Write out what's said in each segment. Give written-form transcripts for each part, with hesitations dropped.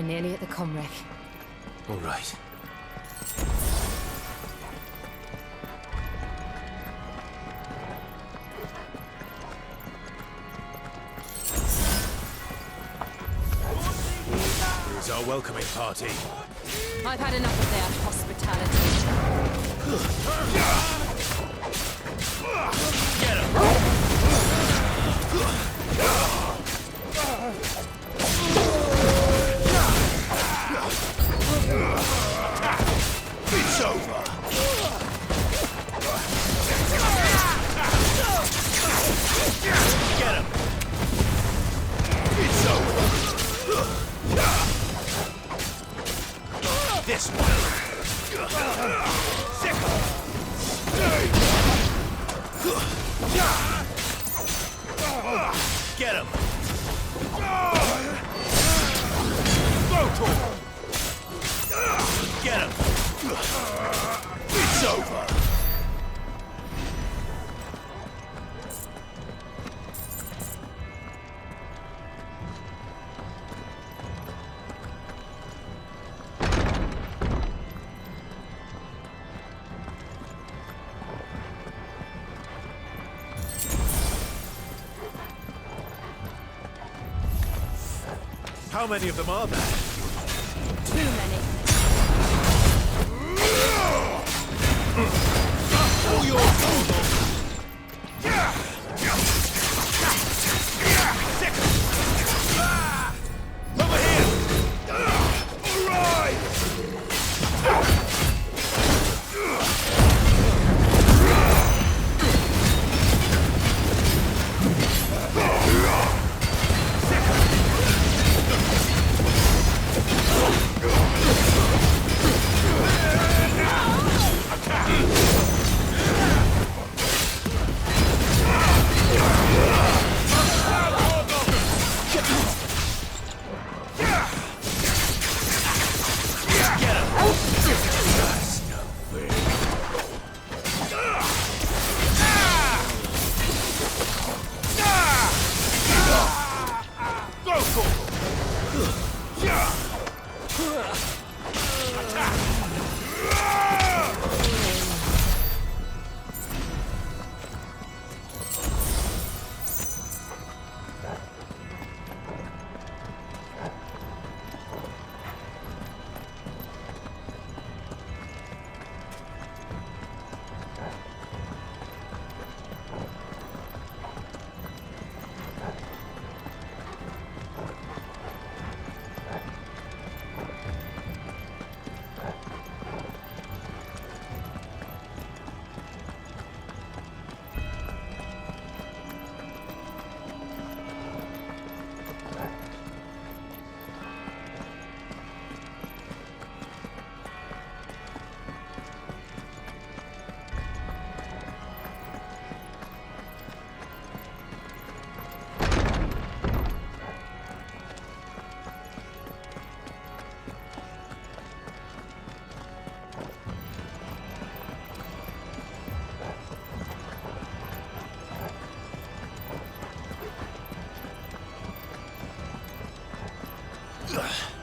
We're nearly at the comwreck. All right. Here's our welcoming party. I've had enough of their hospitality. Get him! It's over! Get him! It's over! This one! Sickle! Get him! Get him! It's over! How many of them are there? Too many. All yours, Normal! Over here! All right! Over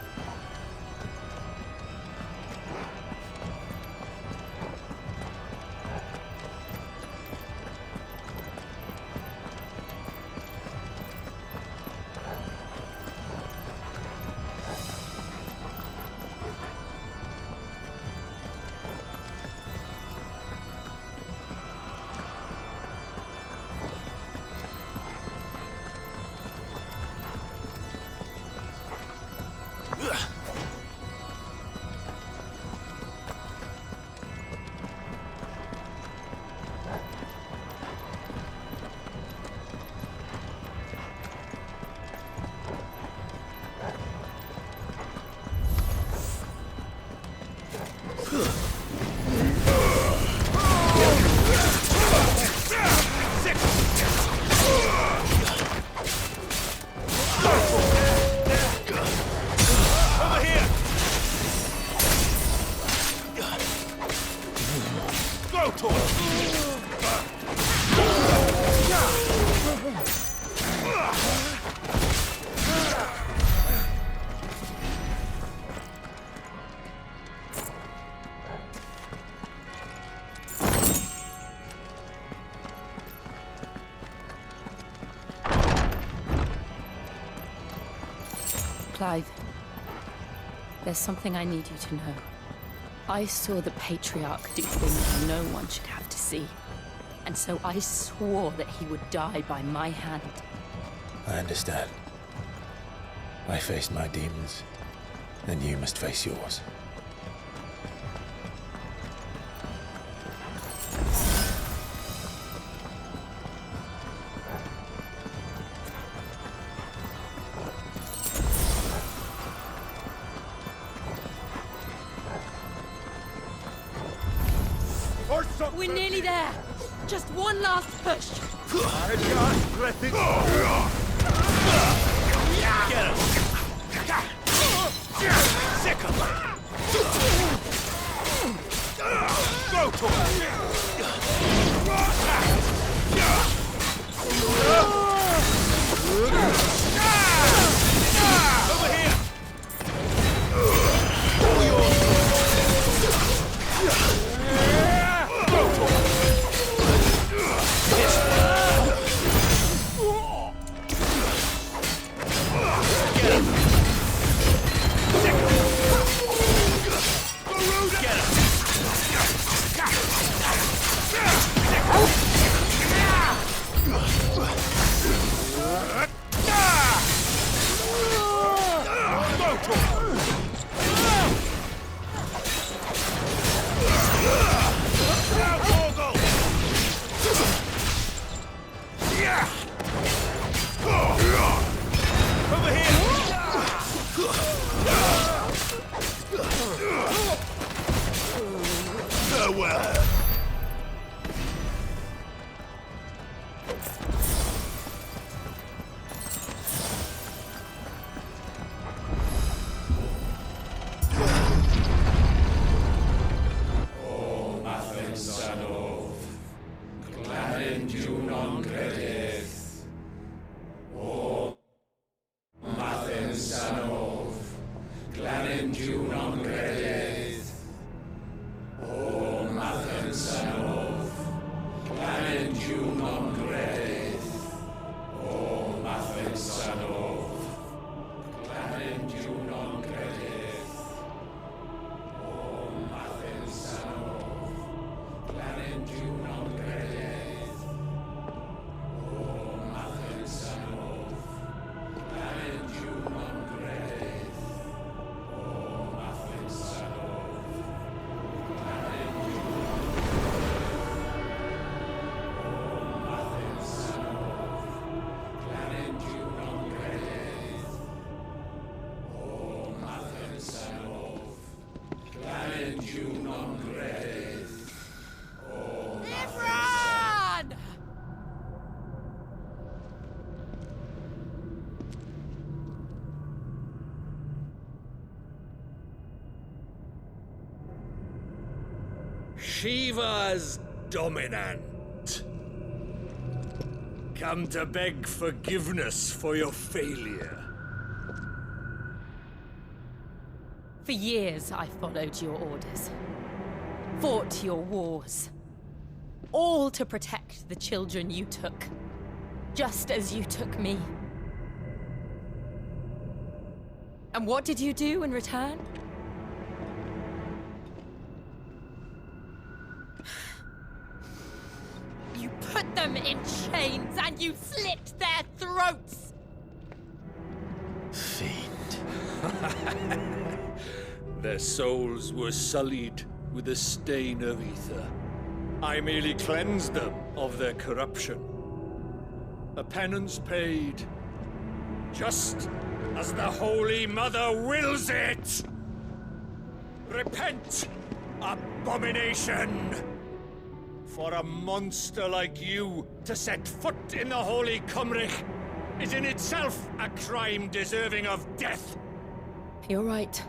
alive. There's something I need you to know. I saw the Patriarch do things no one should have to see. And so I swore that he would die by my hand. I understand. I faced my demons, and you must face yours. We're nearly there. Just one last push. I can't breath it. Get him. Sick of it. Go to him. Over here. Shiva's dominant. Come to beg forgiveness for your failure. For years, I followed your orders. Fought your wars. All to protect the children you took. Just as you took me. And what did you do in return? You put them in chains and you slit their throats! Fiend. Their souls were sullied with the stain of ether. I merely cleansed them of their corruption. A penance paid, just as the Holy Mother wills it! Repent, abomination! For a monster like you to set foot in the Holy Cymric is in itself a crime deserving of death! You're right.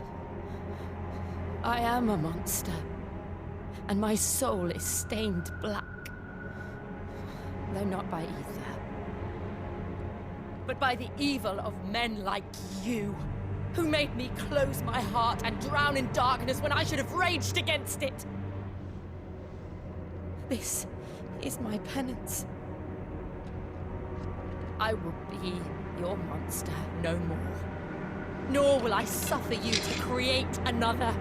I am a monster. And my soul is stained black. Though not by ether. But by the evil of men like you, who made me close my heart and drown in darkness when I should have raged against it. This is my penance. I will be your monster no more. nor will I suffer you to create another.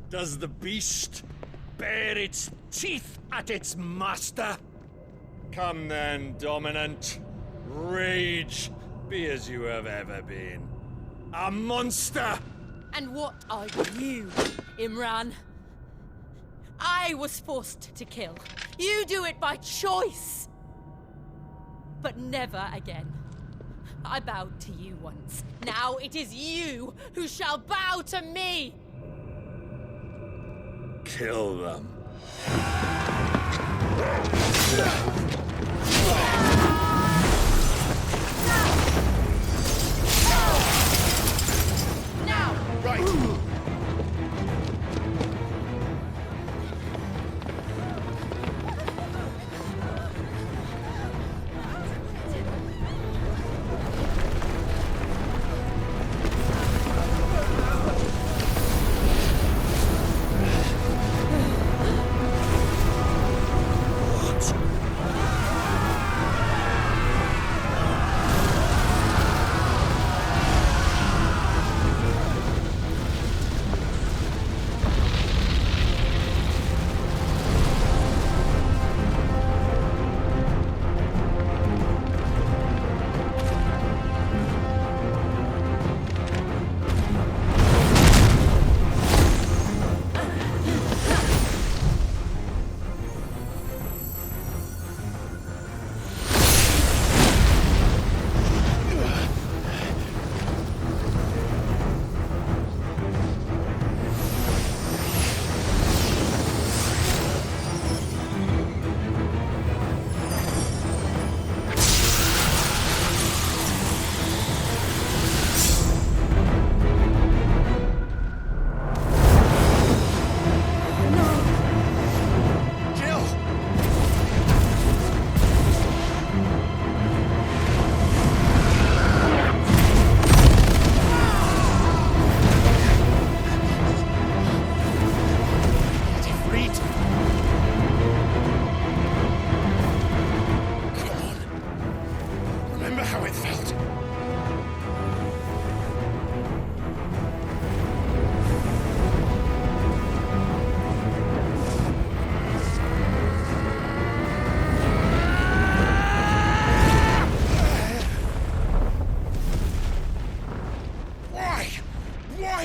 Does the beast bare its teeth at its master? Come then, Dominant. Rage, be as you have ever been. A monster! And what are you, Imran? I was forced to kill. You do it by choice. But never again. I bowed to you once. Now it is you who shall bow to me! Kill them. Now! Right.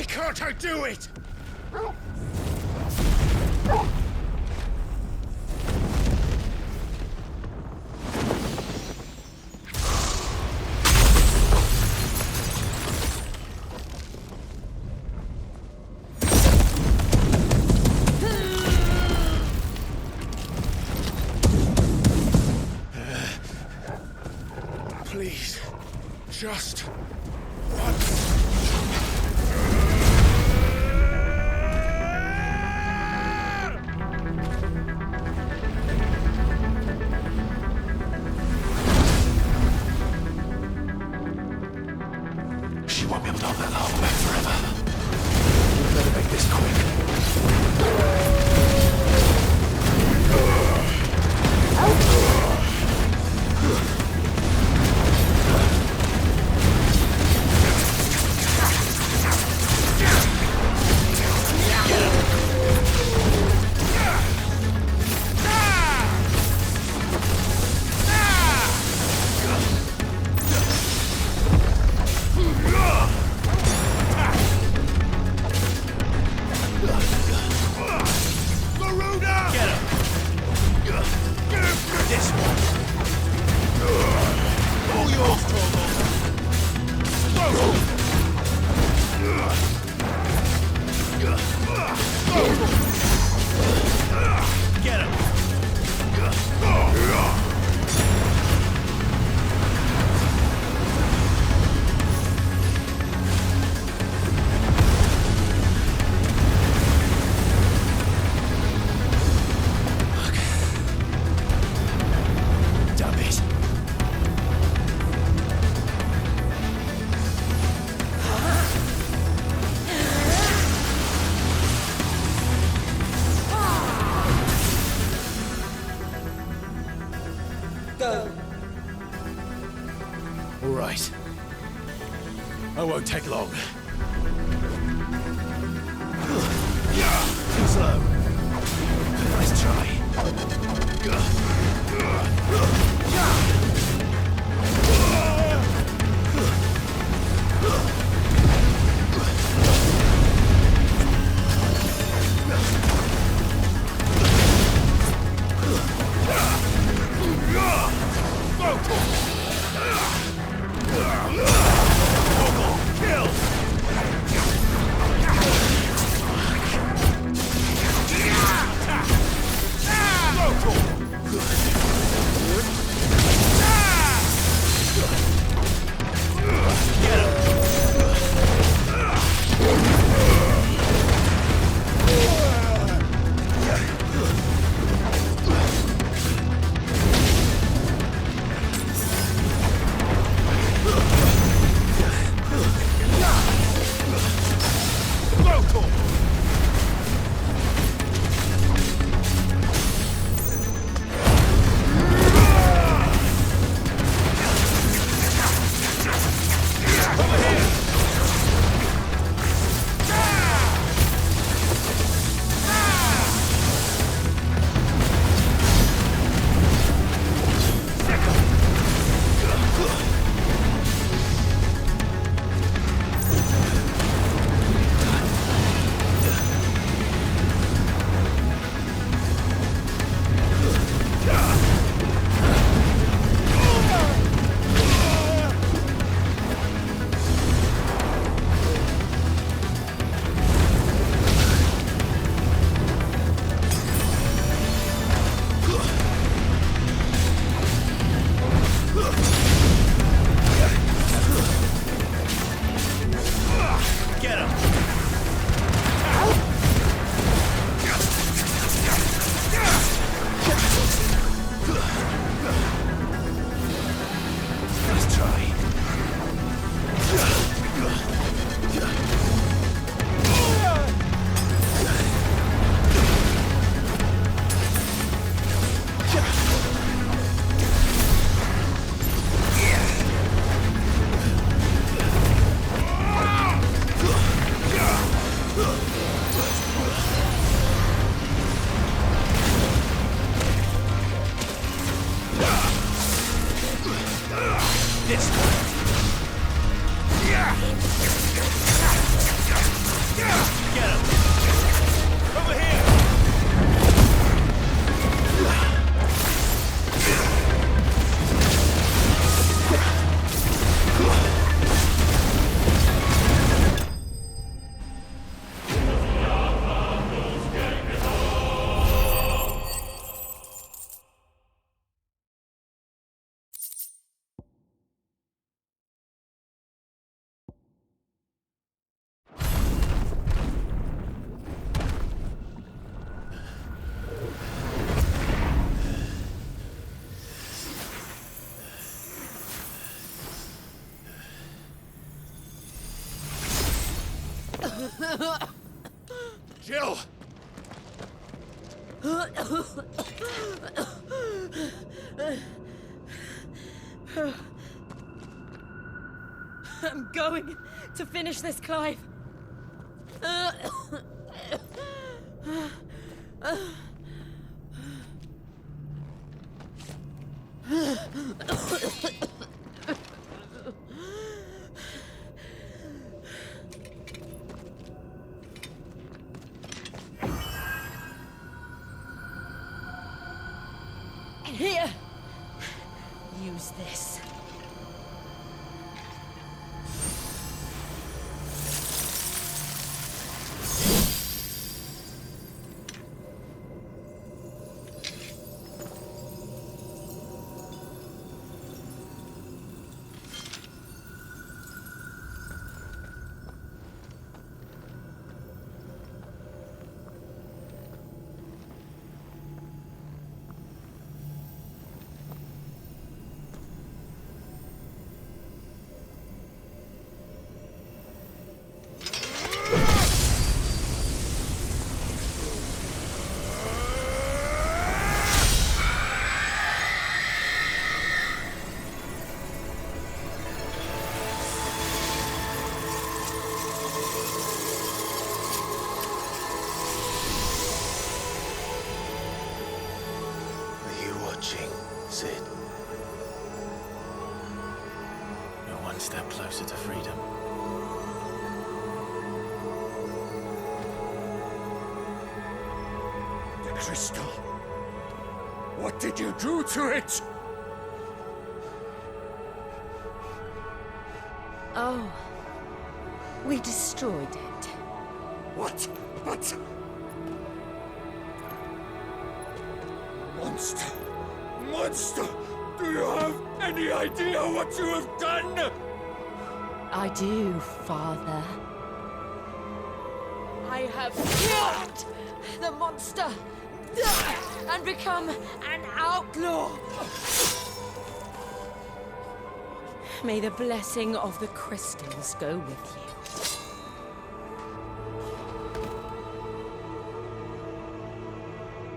Can't I do it? Please, just once. She won't be able to hold that lava back forever. We better make this quick. All right. I won't take long. Too slow. Nice try. Jill! I'm going to finish this, Clive. Here. Use this. one step closer to freedom. The crystal. What did you do to it? Oh, we destroyed it. What? But... Monster! Monster! Do you have any idea what you have done? I do, Father. I have killed the monster and become an outlaw. May the blessing of the crystals go with you.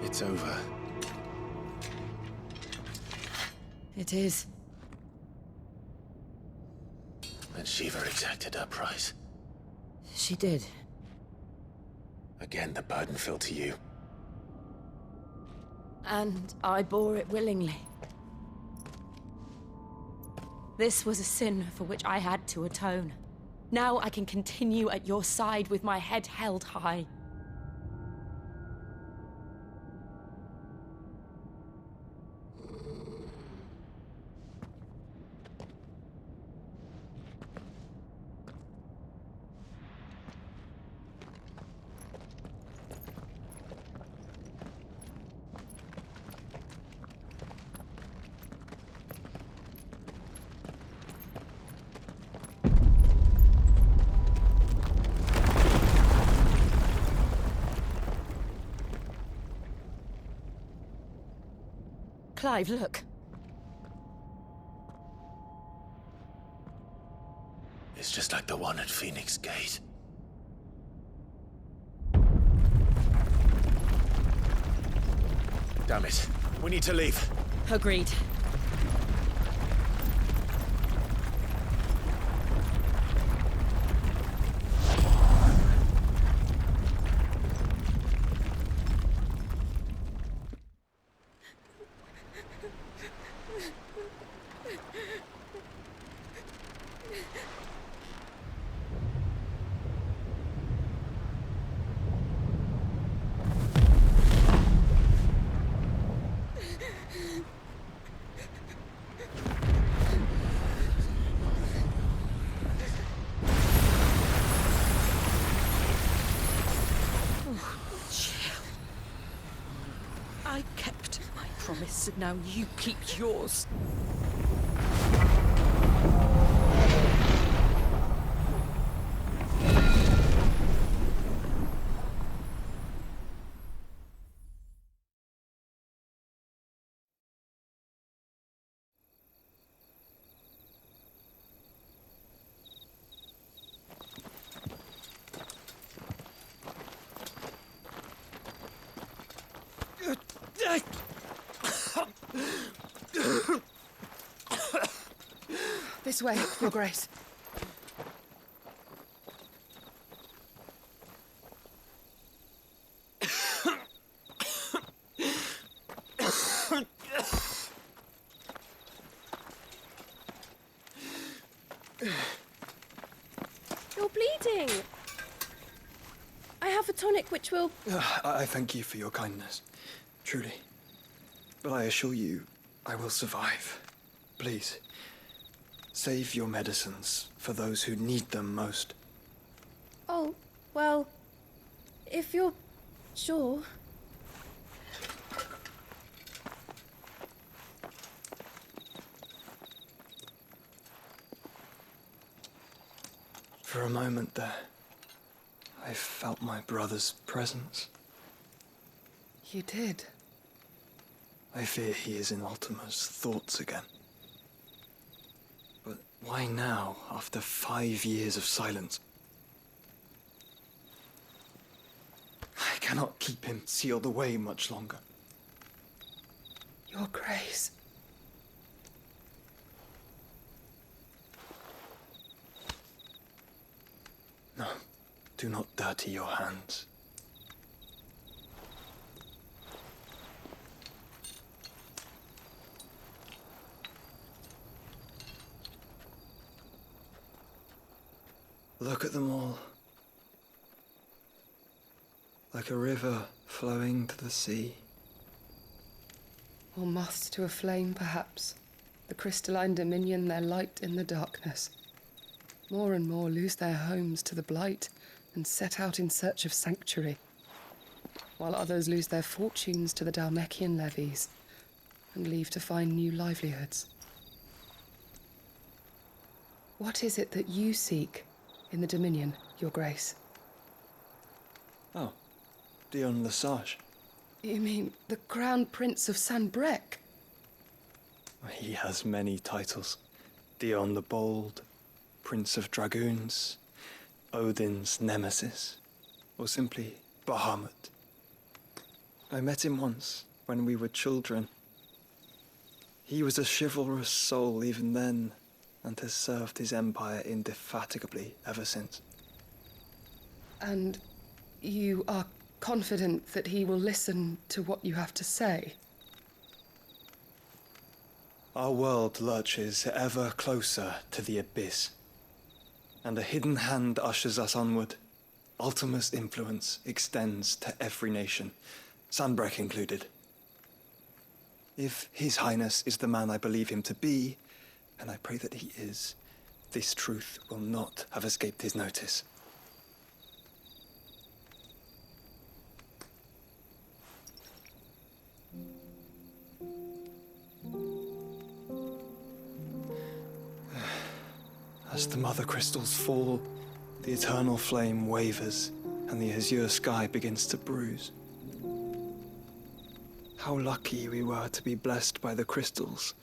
It's over. It is. And Shiva exacted her price. She did. Again, the burden fell to you. And I bore it willingly. This was a sin for which I had to atone. Now I can continue at your side with my head held high. Clive, look. It's just like the one at Phoenix Gate. Damn it. We need to leave. Agreed. I kept my promise, now you keep yours. This way, Your Grace. You're bleeding. I have a tonic which will... I thank you for your kindness, truly. But I assure you, I will survive. Please, save your medicines for those who need them most. Oh, well, if you're sure. For a moment there, I felt my brother's presence. You did. I fear he is in Ultima's thoughts again. But why now, after 5 years of silence? I cannot keep him sealed away much longer. Your Grace. No, do not dirty your hands. Look at them all. Like a river flowing to the sea. Or moths to a flame, perhaps. The crystalline dominion their light in the darkness. More and more lose their homes to the blight and set out in search of sanctuary, while others lose their fortunes to the Dhalmekian levies and leave to find new livelihoods. What is it that you seek in the Dominion, Your Grace? Oh, Dion Lesage. You mean the Crown Prince of Sanbrek? He has many titles. Dion the Bold, Prince of Dragoons, Odin's Nemesis, or simply Bahamut. I met him once, when we were children. He was a chivalrous soul even then, and has served his empire indefatigably ever since. And you are confident that he will listen to what you have to say? Our world lurches ever closer to the abyss, and a hidden hand ushers us onward. Ultima's influence extends to every nation, Sanbrek included. If His Highness is the man I believe him to be, and I pray that he is, this truth will not have escaped his notice. As the mother crystals fall, the eternal flame wavers, and the azure sky begins to bruise. How lucky we were to be blessed by the crystals,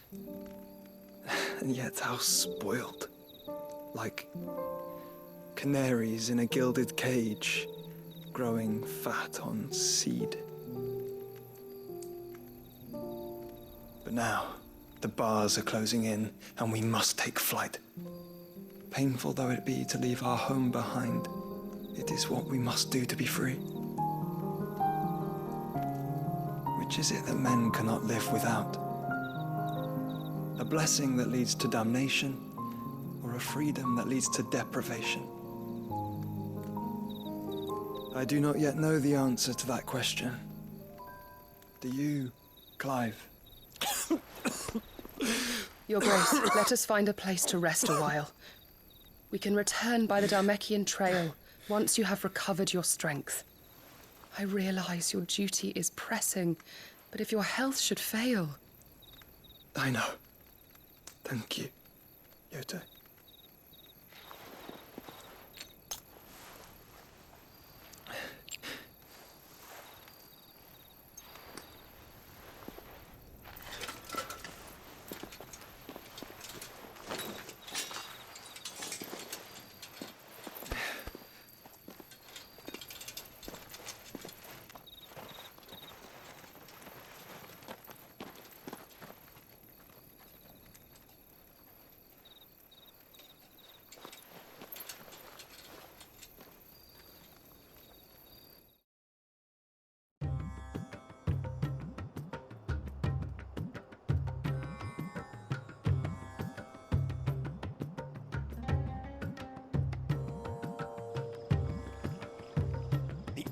and yet how spoiled. Like canaries in a gilded cage, growing fat on seed. But now, the bars are closing in, and we must take flight. Painful though it be to leave our home behind, it is what we must do to be free. Which is it that men cannot live without? A blessing that leads to damnation, or a freedom that leads to deprivation? I do not yet know the answer to that question. Do you, Clive? Your Grace, let us find a place to rest a while. We can return by the Dhalmekian trail once you have recovered your strength. I realize your duty is pressing, but if your health should fail... I know. Thank you, Yote.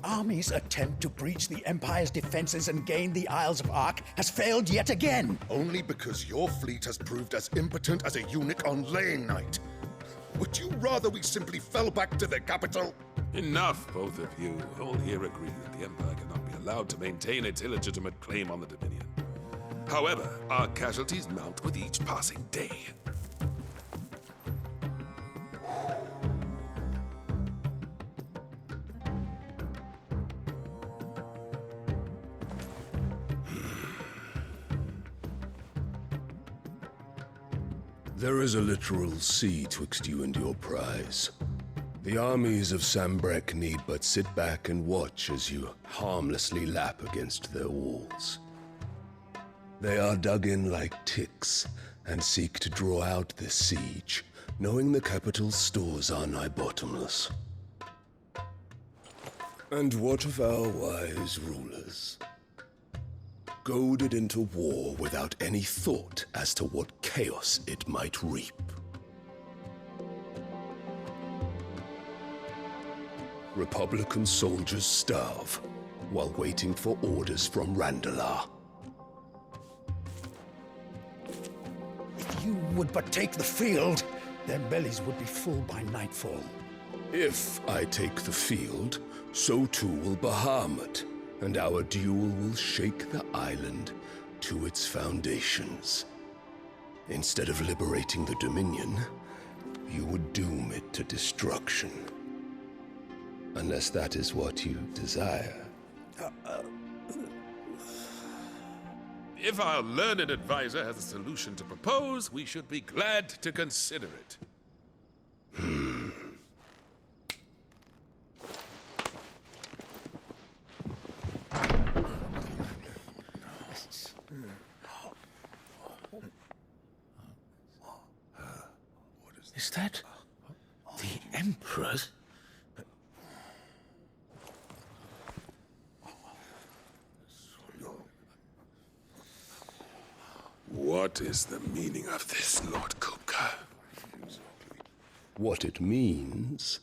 Army's attempt to breach the Empire's defenses and gain the Isles of Ark has failed yet again. Only because your fleet has proved as impotent as a eunuch on laying night. Would you rather we simply fell back to the capital? Enough, both of you. All here agree that the Empire cannot be allowed to maintain its illegitimate claim on the Dominion. However, our casualties mount with each passing day. There is a literal sea twixt you and your prize. The armies of Sanbrek need but sit back and watch as you harmlessly lap against their walls. They are dug in like ticks and seek to draw out this siege, knowing the capital's stores are nigh bottomless. And what of our wise rulers? Goaded into war without any thought as to what chaos it might reap. Republican soldiers starve while waiting for orders from Randalar. If you would but take the field, their bellies would be full by nightfall. If I take the field, so too will Bahamut, and our duel will shake the island to its foundations. Instead of liberating the Dominion, you would doom it to destruction. Unless that is what you desire. If our learned advisor has a solution to propose, we should be glad to consider it. Is that the Emperor's? What is the meaning of this, Lord Kupka? What it means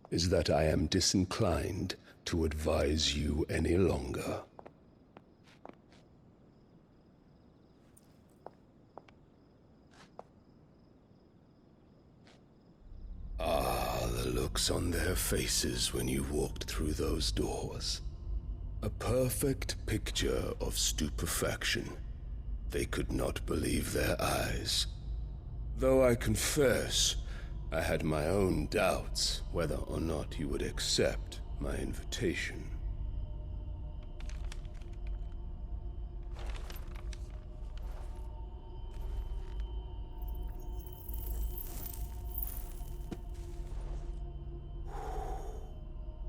is that I am disinclined to advise you any longer. Ah, the looks on their faces when you walked through those doors. A perfect picture of stupefaction. They could not believe their eyes. Though I confess, I had my own doubts whether or not you would accept my invitation.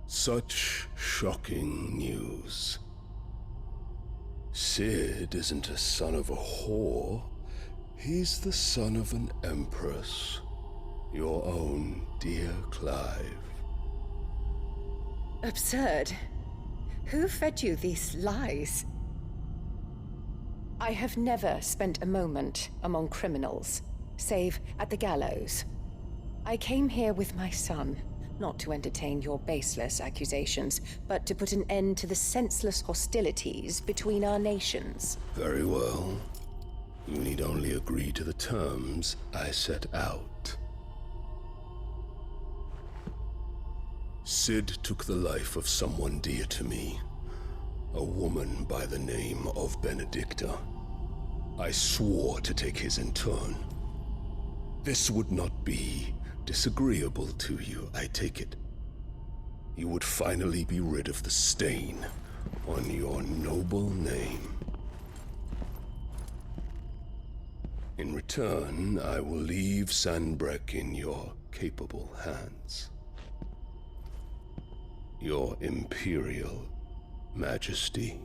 Such shocking news. Sid isn't a son of a whore. He's the son of an empress. Your own dear Clive. Absurd. Who fed you these lies? I have never spent a moment among criminals, save at the gallows. I came here with my son, not to entertain your baseless accusations, but to put an end to the senseless hostilities between our nations. Very well. You need only agree to the terms I set out. Sid took the life of someone dear to me, a woman by the name of Benedicta. I swore to take his in turn. This would not be disagreeable to you, I take it. You would finally be rid of the stain on your noble name. In return, I will leave Sanbreque in your capable hands. Your Imperial Majesty.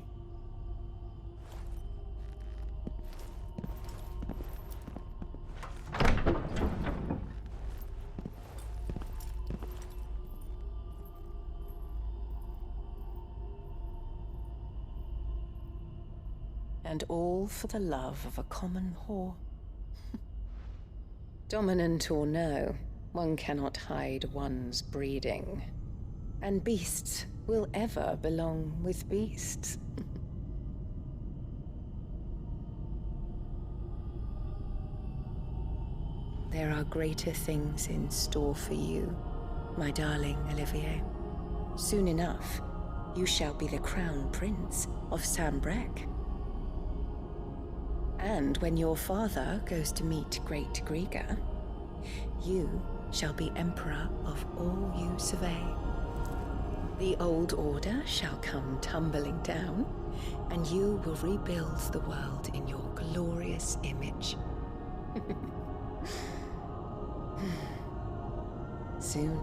And all for the love of a common whore. Dominant or no, one cannot hide one's breeding. And beasts will ever belong with beasts. There are greater things in store for you, my darling Olivier. Soon enough, you shall be the crown prince of Sanbreque. And when your father goes to meet Great Griga, you shall be emperor of all you survey. The old order shall come tumbling down, and you will rebuild the world in your glorious image. Soon.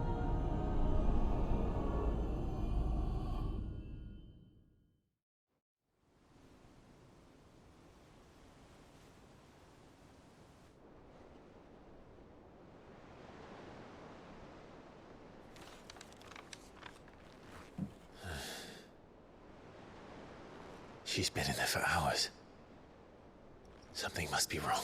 She's been in there for hours. Something must be wrong.